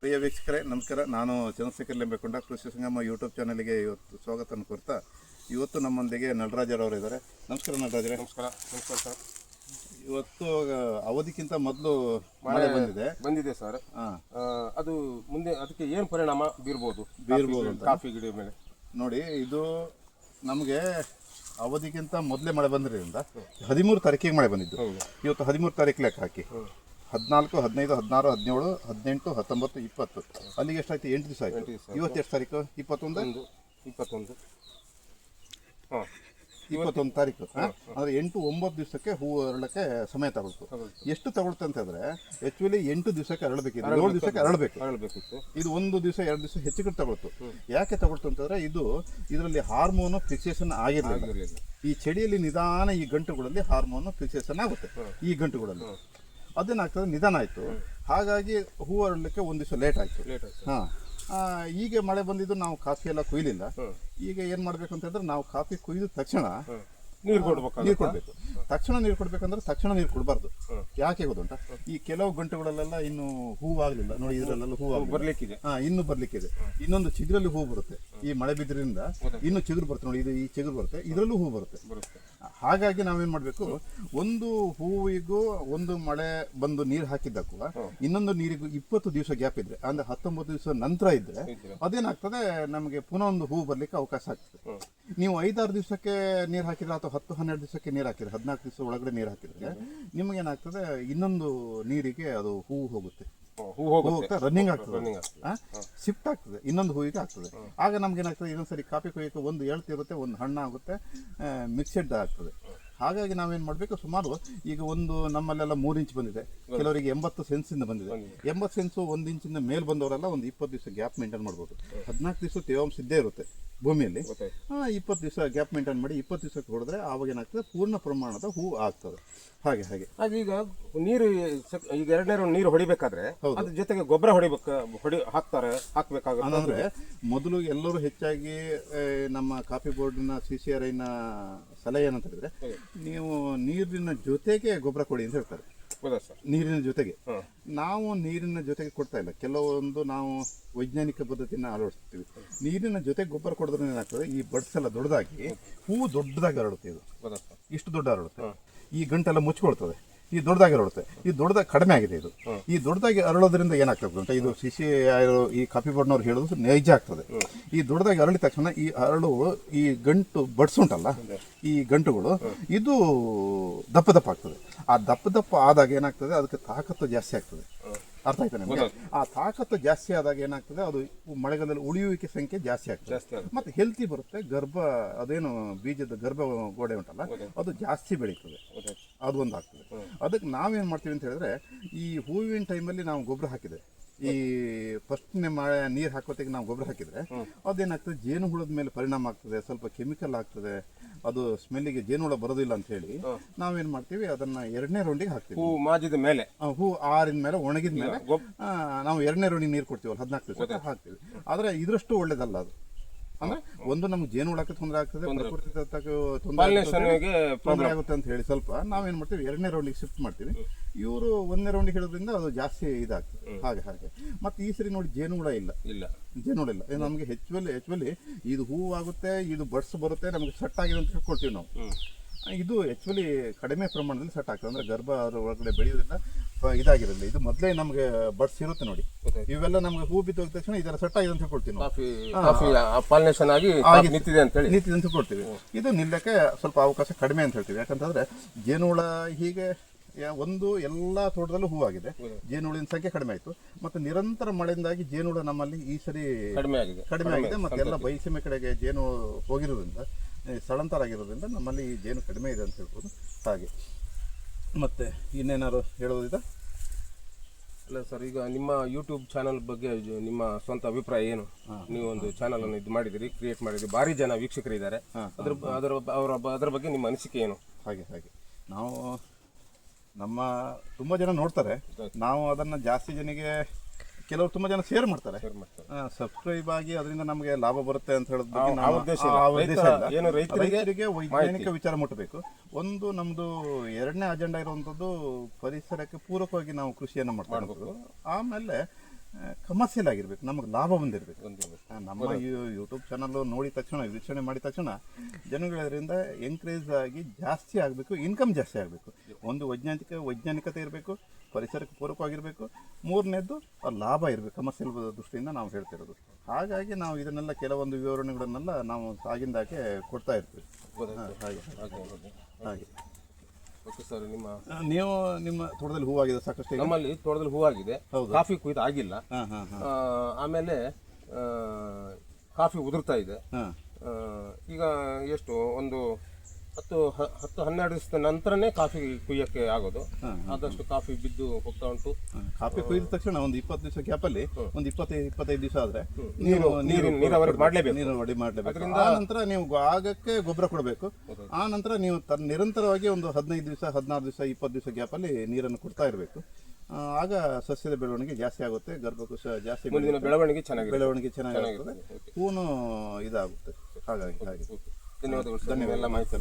ಪ್ರಿಯ ವೀಕ್ಷಕರೇ ನಮಸ್ಕಾರ. ನಾನು ಚಂದ್ರಶೇಖರ್ ಲಿಂಬೆಕೊಂಡ ಕೃಷಿ ಸಂಗಮ ಯೂಟ್ಯೂಬ್ ಚಾನಲ್ಗೆ ಇವತ್ತು ಸ್ವಾಗತ ಕೋರ್ತಾ ಇವತ್ತು ನಮ್ಮೊಂದಿಗೆ ನಟರಾಜರವರು ಇದ್ದಾರೆ. ನಮಸ್ಕಾರ ನಟರಾಜರೇ. ನಮಸ್ಕಾರ. ನಮಸ್ಕಾರ ಸರ್. ಇವತ್ತು ಅವಧಿಕ್ಕಿಂತ ಮೊದಲು ಮಳೆ ಬಂದಿದೆ ಸರ್. ಅದು ಮುಂದೆ ಅದಕ್ಕೆ ಏನು ಪರಿಣಾಮ ಬೀರ್ಬೋದು ಅಂತ ಕಾಫಿ ಗಿಡ ಮೇಲೆ ನೋಡಿ. ಇದು ನಮಗೆ ಅವಧಿಗಿಂತ ಮೊದಲೇ ಮಳೆ ಬಂದಿರೋದ್ರಿಂದ 13 ತಾರೀಕಿಗೆ ಮಳೆ ಬಂದಿದ್ದು. ಇವತ್ತು 13 ತಾರೀಕು ಲೆಕ್ಕ ಹಾಕಿ 14, 15, 16, 17, 18, 19, 20 ಅಲ್ಲಿಗೆ ಎಷ್ಟಾಯ್ತು? 8 ದಿವಸ ಆಯಿತು. ಇವತ್ತು ಎಷ್ಟು ತಾರೀಕು? 21 ತಾರೀಕು. ಅಂದರೆ 8-9 ದಿವಸಕ್ಕೆ ಹೂವು ಅರಳಕ್ಕೆ ಸಮಯ ತಗೊಳ್ತು. ಎಷ್ಟು ತಗೊಳ್ತು ಅಂತಂದರೆ ಆ್ಯಕ್ಚುಲಿ 8 ದಿವಸಕ್ಕೆ ಅರಳಬೇಕಿತ್ತು, 7 ದಿವಸಕ್ಕೆ ಅರಳಬೇಕಿತ್ತು. ಇದು 1 ದಿವಸ 2 ದಿವಸ ಹೆಚ್ಚಿಗೆ ತಗೊಳ್ತು. ಯಾಕೆ ತಗೊಳ್ತು ಅಂತಂದರೆ ಇದರಲ್ಲಿ ಹಾರ್ಮೋನು ಫಿಕ್ಸೇಷನ್ ಆಗಿರಲಿಲ್ಲ. ಈ ಚೆಡಿಯಲ್ಲಿ ನಿಧಾನ ಈ ಗಂಟುಗಳಲ್ಲಿ ಹಾರ್ಮೋನು ಫಿಕ್ಸೇಷನ್ ಆಗುತ್ತೆ. ಈ ಗಂಟುಗಳಲ್ಲಿ ಅದೇನಾಗ್ತದೆ, ನಿಧಾನ ಆಯಿತು. ಹಾಗಾಗಿ ಹೂವು ಅರಳಲಿಕ್ಕೆ 1 ದಿವಸ ಲೇಟ್ ಆಯಿತು. ಹಾಂ, ಈಗ ಮಳೆ ಬಂದಿದ್ದು ನಾವು ಕಾಫಿ ಎಲ್ಲ ಕೊಯ್ಲಿಲ್ಲ. ಈಗ ಏನು ಮಾಡಬೇಕು ಅಂತಂದ್ರೆ ನಾವು ಕಾಫಿ ಕೊಯ್ದ ತಕ್ಷಣ ನೀರು ಕೊಡಬೇಕು. ತಕ್ಷಣ ನೀರು ಕೊಡ್ಬೇಕಂದ್ರೆ ತಕ್ಷಣ ನೀರು ಕೊಡಬಾರ್ದು. ಯಾಕೆ ಗೊತ್ತುಂಟ? ಈ ಕೆಲವು ಗಂಟೆಗಳಲ್ಲೆಲ್ಲ ಇನ್ನು ಹೂವು ಆಗಲಿಲ್ಲ ನೋಡಿ. ಇದರಲ್ಲೆಲ್ಲ ಹೂವು ಬರ್ಲಿಕ್ಕಿದೆ. ಇನ್ನು ಬರ್ಲಿಕ್ಕಿದೆ. ಇನ್ನೊಂದು ಚಿಗುರಲ್ಲಿ ಹೂವು ಬರುತ್ತೆ. ಈ ಮಳೆ ಬಿದ್ರಿಂದ ಇನ್ನು ಚಿಗುರು ಬರುತ್ತೆ ನೋಡಿ. ಇದು ಈ ಚಿಗುರು ಬರುತ್ತೆ, ಇದರಲ್ಲೂ ಹೂವು ಬರುತ್ತೆ. ಹಾಗಾಗಿ ನಾವೇನ್ ಮಾಡ್ಬೇಕು, ಒಂದು ಹೂವಿಗೂ ಒಂದು ಮಳೆ ಬಂದು ನೀರು ಹಾಕಿದ್ದಕ್ಕೂ ಇನ್ನೊಂದು ನೀರಿಗೂ 20 ದಿವಸ ಗ್ಯಾಪ್ ಇದ್ರೆ, ಅಂದ್ರೆ 19 ದಿವಸ ನಂತರ ಇದ್ರೆ ಅದೇನಾಗ್ತದೆ, ನಮಗೆ ಪುನಃ ಒಂದು ಹೂವು ಬರ್ಲಿಕ್ಕೆ ಅವಕಾಶ ಆಗ್ತದೆ. ನೀವು 5-6 ದಿವಸಕ್ಕೆ ನೀರು ಹಾಕಿದ್ರೆ ಅಥವಾ 10-12 ದಿವಸಕ್ಕೆ ನೀರು ಹಾಕಿದ್ರೆ, 14 ದಿವಸ ಒಳಗಡೆ ನೀರು ಹಾಕಿದ್ರೆ ನಿಮಗೇನಾಗ್ತದೆ, ಇನ್ನೊಂದು ನೀರಿಗೆ ಅದು ಹೂವು ಹೋಗುತ್ತೆ, ರನ್ನಿಂಗ್ ಆಗ್ತದೆ, ಶಿಫ್ಟ್ ಆಗ್ತದೆ, ಇನ್ನೊಂದು ಹೂವಿಗೆ ಆಗ್ತದೆ. ಆಗ ನಮ್ಗೇನಾಗ್ತದೆ, ಇನ್ನೊಂದ್ಸರಿ ಕಾಫಿ ಕೊಯ್ಯಕ್ಕೆ ಒಂದು ಎಳ್ತಿರುತ್ತೆ, ಒಂದು ಹಣ್ಣು ಆಗುತ್ತೆ, ಮಿಕ್ಸೆಡ್ ಆಗ್ತದೆ. ಹಾಗಾಗಿ ನಾವೇನು ಮಾಡಬೇಕು, ಸುಮಾರು ಈಗ ಒಂದು ನಮ್ಮಲ್ಲೆಲ್ಲ 3 ಇಂಚ್ ಬಂದಿದೆ, ಕೆಲವರಿಗೆ 80 ಸೆನ್ಸಿಂದ ಬಂದಿದೆ. 80 ಸೆನ್ಸು 1 ಇಂಚಿಂದ ಮೇಲೆ ಬಂದವರೆಲ್ಲ ಒಂದು 20 ದಿವಸ ಗ್ಯಾಪ್ ಮೇಂಟೈನ್ ಮಾಡ್ಬೋದು. 14 ದಿವಸ ತೇವಾಂಶ ಇದ್ದೇ ಇರುತ್ತೆ ಭೂಮಿಯಲ್ಲಿ. 20 ದಿವಸ ಗ್ಯಾಪ್ ಮೇಂಟೈನ್ ಮಾಡಿ 20 ದಿವಸಕ್ಕೆ ಹೊಡೆದ್ರೆ ಆವಾಗ ಏನಾಗ್ತದೆ, ಪೂರ್ಣ ಪ್ರಮಾಣದ ಹೂವು ಆಗ್ತದೆ. ಹಾಗೆ ಈಗ ನೀರು ಈಗ 2ನೇ ರೌಂಡ್ ನೀರು ಹೊಡಿಬೇಕಾದ್ರೆ ಅದ್ರ ಜೊತೆಗೆ ಗೊಬ್ಬರ ಹಾಕ್ಬೇಕಾಗುತ್ತೆ. ಅಂದ್ರೆ ಮೊದಲು ಎಲ್ಲರೂ ಹೆಚ್ಚಾಗಿ ನಮ್ಮ ಕಾಫಿ ಬೋರ್ಡ್ನ CCRIನ ಸಲಹೆ ಏನಂತ ಹೇಳಿದ್ರೆ, ನೀವು ನೀರಿನ ಜೊತೆಗೆ ಗೊಬ್ಬರ ಕೊಡಿ ಅಂತ ಹೇಳ್ತಾರೆ. ನೀರಿನ ಜೊತೆಗೆ. ನಾವು ನೀರಿನ ಜೊತೆಗೆ ಕೊಡ್ತಾ ಇಲ್ಲ. ಕೆಲವೊಂದು ನಾವು ವೈಜ್ಞಾನಿಕ ಪದ್ಧತಿನ ಅಳವಡಿಸ್ತೀವಿ. ನೀರಿನ ಜೊತೆಗೆ ಗೊಬ್ಬರ ಕೊಡೋದ್ರಿಂದ ಏನಾಗ್ತದೆ, ಈ ಬಡ್ಸ್ ಎಲ್ಲ ದೊಡ್ಡದಾಗಿ ಹೂವು ದೊಡ್ಡದಾಗಿ ಹರಡುತ್ತೆ. ಇದು ಇಷ್ಟು ದೊಡ್ಡ ಹರಡುತ್ತೆ. ಈ ಗಂಟೆಲ್ಲ ಮುಚ್ಕೊಳ್ತದೆ. ಈ ದೊಡ್ಡದಾಗಿ ಹರಡುತ್ತೆ. ಈ ದೊಡ್ಡದಾಗಿ ಕಡಿಮೆ ಆಗಿದೆ. ಇದು ಈ ದೊಡ್ಡದಾಗಿ ಅರಳೋದ್ರಿಂದ ಏನಾಗ್ತದೆ ಅಂತ, ಇದು ಈ ಕಾಫಿ ಬೋರ್ಡ್ನವ್ರು ಹೇಳೋದು ನೈಜ ಆಗ್ತದೆ. ಈ ದೊಡ್ಡದಾಗಿ ಅರಳಿದ ತಕ್ಷಣ ಈ ಈ ಗಂಟು ಬಡ್ಸುಂಟಲ್ಲ, ಈ ಗಂಟುಗಳು ಇದು ದಪ್ಪ ದಪ್ಪ ಆಗ್ತದೆ. ಆ ದಪ್ಪ ಆದಾಗ ಏನಾಗ್ತದೆ, ಅದಕ್ಕೆ ತಾಕತ್ತು ಜಾಸ್ತಿ ಆಗ್ತದೆ. ಅರ್ಥ ಆಯ್ತಾ ನಿಮಗೆ? ಆ ತಾಕತ್ತು ಜಾಸ್ತಿ ಆದಾಗ ಏನಾಗ್ತದೆ, ಅದು ಮಳೆಗಾಲದಲ್ಲಿ ಉಳಿಯುವಿಕೆ ಸಂಖ್ಯೆ ಜಾಸ್ತಿ ಆಗ್ತದೆ. ಮತ್ತೆ ಹೆಲ್ತಿ ಬರುತ್ತೆ. ಅದೇನು ಬೀಜದ ಗರ್ಭ ಗೋಡೆ ಉಂಟಲ್ಲ, ಅದು ಜಾಸ್ತಿ ಬೆಳೀತದೆ. ಅದು ಒಂದು ಆಗ್ತದೆ. ಅದಕ್ಕೆ ನಾವೇನು ಮಾಡ್ತೀವಿ ಅಂತ ಹೇಳಿದ್ರೆ, ಈ ಹೂವಿನ ಟೈಮಲ್ಲಿ ನಾವು ಗೊಬ್ಬರ ಹಾಕಿದೆ, ಈ ಫಸ್ಟ್ನೇ ಮಳೆ ನೀರು ಹಾಕೋತಿಗೆ ನಾವು ಗೊಬ್ಬರ ಹಾಕಿದ್ರೆ ಅದೇನಾಗ್ತದೆ, ಜೇನುಹುಳದ ಮೇಲೆ ಪರಿಣಾಮ ಆಗ್ತದೆ, ಸ್ವಲ್ಪ ಕೆಮಿಕಲ್ ಆಗ್ತದೆ, ಅದು ಸ್ಮೆಲ್ಲಿಗೆ ಜೇನುಹುಳ ಬರೋದಿಲ್ಲ ಅಂತ ಹೇಳಿ ನಾವೇನ್ ಮಾಡ್ತೀವಿ, ಅದನ್ನ 2ನೇ ರೌಂಡಿಗೆ ಹಾಕ್ತೀವಿ. ಹೂ ಮಾಜಿದ ಮೇಲೆ, ಹೂ ಆರಿದ ಮೇಲೆ, ಒಣಗಿದ ಮೇಲೆ ನಾವು 2ನೇ ರೌಂಡಿಗೆ ನೀರು ಕೊಡ್ತೀವಲ್ಲ, 14 ದಿವಸ ಹಾಕ್ತೀವಿ. ಆದ್ರೆ ಇದ್ರಷ್ಟು ಒಳ್ಳೇದಲ್ಲ ಅದು. ಅಂದ್ರೆ ಒಂದು ನಮ್ಗೆ ಜೇನುಹುಳಕ್ಕೆ ತೊಂದರೆ ಆಗ್ತದೆ, ಪ್ರಕೃತಿ ತೊಂದರೆ ಆಗುತ್ತೆ ಅಂತ ಹೇಳಿ ಸ್ವಲ್ಪ ನಾವೇನ್ ಮಾಡ್ತೀವಿ, 2ನೇ ರೌಂಡಿಗೆ ಶಿಫ್ಟ್ ಮಾಡ್ತೀವಿ. ಇವರು 1ನೇ ರೌಂಡಿಗೆ ಹೇಳೋದ್ರಿಂದ ಅದು ಜಾಸ್ತಿ ಇದಾಗ್ತದೆ. ಹಾಗೆ ಮತ್ತೆ ಈ ಸರಿ ನೋಡಿ ಜೇನುಹುಳ ಇಲ್ಲ. ನಮ್ಗೆ ಹೆಚ್ಚುವಲ್ಲಿ ಇದು ಹೂವು ಆಗುತ್ತೆ, ಇದು ಬಡ್ಸ್ ಬರುತ್ತೆ, ನಮ್ಗೆ ಸೆಟ್ ಆಗಿದೆ ಅಂತ ಹೇಳ್ಕೊಳ್ತೀವಿ ನಾವು. ಇದು ಆಕ್ಚುಲಿ ಕಡಿಮೆ ಪ್ರಮಾಣದಲ್ಲಿ ಸೆಟ್ ಆಗ್ತದೆ. ಅಂದ್ರೆ ಗರ್ಭ ಒಳಗಡೆ ಬೆಳೆಯೋದ್ರಿಂದ ಇದಾಗಿರಲಿಲ್ಲ. ಇದು ಮೊದಲೇ ನಮ್ಗೆ ಬಡ್ಸ್ ಇರುತ್ತೆ ನೋಡಿ. ಇವೆಲ್ಲ ನಮ್ಗೆ ಹೂ ಬಿದ್ದು ಹೋದ ತಕ್ಷಣ ಇದೆಲ್ಲ ಸೆಟ್ ಆಗಿದೆ ಅಂತ ಹೇಳ್ಕೊಳ್ತೀವಿ ನಾವು. ನಿಂತಿದೆ ಅಂತ ಹೇಳ್ಕೊಳ್ತೀವಿ. ಇದು ನಿಲ್ಲಕ್ಕೆ ಸ್ವಲ್ಪ ಅವಕಾಶ ಕಡಿಮೆ ಅಂತ ಹೇಳ್ತೀವಿ. ಯಾಕಂತಂದ್ರೆ ಜೇನುಹುಳ ಹೀಗೆ ಎಲ್ಲ ತೋಟದಲ್ಲೂ ಹೂವಾಗಿದೆ, ಜೇನುಹುಳಿನ ಸಂಖ್ಯೆ ಕಡಿಮೆ ಆಯಿತು. ಮತ್ತು ನಿರಂತರ ಮಳೆಯಿಂದಾಗಿ ಜೇನುಹುಳ ನಮ್ಮಲ್ಲಿ ಈ ಸರಿ ಕಡಿಮೆ ಆಗಿದೆ. ಮತ್ತೆ ಎಲ್ಲ ಬಯಸೀಮೆ ಕಡೆಗೆ ಜೇನು ಹೋಗಿರೋದ್ರಿಂದ, ಸ್ಥಳಾಂತರ ಆಗಿರೋದ್ರಿಂದ ನಮ್ಮಲ್ಲಿ ಜೇನು ಕಡಿಮೆ ಇದೆ ಅಂತ ಹೇಳ್ಬೋದು. ಹಾಗೆ ಮತ್ತೆ ಇನ್ನೇನಾದ್ರು ಹೇಳೋದಿದೆ? ಅಲ್ಲ ಸರ್, ಈಗ ನಿಮ್ಮ ಯೂಟ್ಯೂಬ್ ಚಾನಲ್ ಬಗ್ಗೆ ನಿಮ್ಮ ಸ್ವಂತ ಅಭಿಪ್ರಾಯ ಏನು? ನೀವು ಒಂದು ಚಾನಲ್ ಅನ್ನು ಇದು ಮಾಡಿದಿರಿ, ಕ್ರಿಯೇಟ್ ಮಾಡಿದಿರಿ, ಭಾರಿ ಜನ ವೀಕ್ಷಕರಿದ್ದಾರೆ. ಅದರ ಬಗ್ಗೆ ನಿಮ್ಮ ಅನಿಸಿಕೆ ಏನು? ಹಾಗೆ ನಾವು ತುಂಬ ಜನ ನೋಡ್ತಾರೆ. ನಾವು ಅದನ್ನು ಜಾಸ್ತಿ ಜನಿಗೆ ಕೆಲವರು ತುಂಬಾ ಜನ ಶೇರ್ ಮಾಡ್ತಾರೆ, ಸಬ್ಸ್ಕ್ರೈಬ್ ಆಗಿ ಅದರಿಂದ ನಮಗೆ ಲಾಭ ಬರುತ್ತೆ ಅಂತ ಹೇಳೋದು ರೈತರಿಗೆ ವೈಜ್ಞಾನಿಕ ವಿಚಾರ ಮುಟ್ಟಬೇಕು. ಒಂದು ನಮ್ದು ಎರಡನೇ ಅಜೆಂಡಾ ಇರುವಂತದ್ದು ಪರಿಸರಕ್ಕೆ ಪೂರಕವಾಗಿ ನಾವು ಕೃಷಿಯನ್ನು ಮಾಡ್ತಾ ಇರೋದು. ಆಮೇಲೆ ಕಮರ್ಷಿಯಲ್ ಆಗಿರ್ಬೇಕು, ನಮಗೆ ಲಾಭ ಬಂದಿರಬೇಕು. ಒಂದಿರ್ಬೇಕು. ನಮ್ಮ ಯೂಟ್ಯೂಬ್ ಚಾನಲ್ಲು ನೋಡಿದ ತಕ್ಷಣ, ವೀಕ್ಷಣೆ ಮಾಡಿದ ತಕ್ಷಣ ಜನಗಳದರಿಂದ ಎಂಕರೇಜ್ ಆಗಿ ಜಾಸ್ತಿ ಆಗಬೇಕು, ಇನ್ಕಮ್ ಜಾಸ್ತಿ ಆಗಬೇಕು. ಒಂದು ವೈಜ್ಞಾನಿಕತೆ ಇರಬೇಕು, ಪರಿಸರಕ್ಕೆ ಪೂರಕವಾಗಿರಬೇಕು, ಮೂರನೇದ್ದು ಲಾಭ ಇರಬೇಕು. ಕಮರ್ಷಿಯಲ್ ದೃಷ್ಟಿಯಿಂದ ನಾವು ಹೇಳ್ತಿರೋದು. ಹಾಗಾಗಿ ನಾವು ಇದನ್ನೆಲ್ಲ ಕೆಲವೊಂದು ವಿವರಣೆಗಳನ್ನೆಲ್ಲ ನಾವು ಆಗಿಂದಾಗೆ ಕೊಡ್ತಾ ಇರ್ತೀವಿ. ಹಾಗೆ ಓಕೆ ಸರ್, ನೀವು ನಿಮ್ಮ ತೋಟದಲ್ಲಿ ಹೂವಾಗಿದೆ ಸಾಕಷ್ಟು? ನಮ್ಮಲ್ಲಿ ತೋಟದಲ್ಲಿ ಹೂವಾಗಿದೆ, ಕಾಫಿ ಕುಯ್ದು ಆಗಿಲ್ಲ. ಆಮೇಲೆ ಕಾಫಿ ಉದುರ್ತಾ ಇದೆ. ಈಗ ಎಷ್ಟು ಒಂದು 10-12 ದಿವಸದ ನಂತರನೇ ಕಾಫಿ ಕುಯ್ಯಕ್ಕೆ ಆಗೋದು. ಆದಷ್ಟು ಕಾಫಿ ಬಿದ್ದು ಹೋಗ್ತಾ ಉಂಟು. ಕಾಫಿ ಕುಯ್ದ ತಕ್ಷಣ ಒಂದು 20 ದಿವಸ ಗ್ಯಾಪಲ್ಲಿ ಒಂದು 25 ದಿವಸ ಆದ್ರೆ ನೀರಾವರಿ ಮಾಡಲೇಬೇಕು. ನೀರಾವರಿ ಮಾಡಲೇಬೇಕು. ಆ ನಂತರ ನೀವು ಆಗಕ್ಕೆ ಗೊಬ್ಬರ ಕೊಡಬೇಕು. ಆ ನಂತರ ನೀವು ನಿರಂತರವಾಗಿ ಒಂದು 15 ದಿವಸ, 16 ದಿವಸ, 20 ದಿವಸ ಗ್ಯಾಪಲ್ಲಿ ನೀರನ್ನು ಕೊಡ್ತಾ ಇರಬೇಕು. ಆಗ ಸಸ್ಯದ ಬೆಳವಣಿಗೆ ಜಾಸ್ತಿ ಆಗುತ್ತೆ, ಗರ್ಭಕೋಶ ಜಾಸ್ತಿ ಬೆಳವಣಿಗೆ ಚೆನ್ನಾಗಿರ್ತದೆ, ಹೂನು ಇದಾಗುತ್ತೆ. ಹಾಗಾಗಿ ಧನ್ಯವಾದಗಳು. ಮಾಹಿತಿ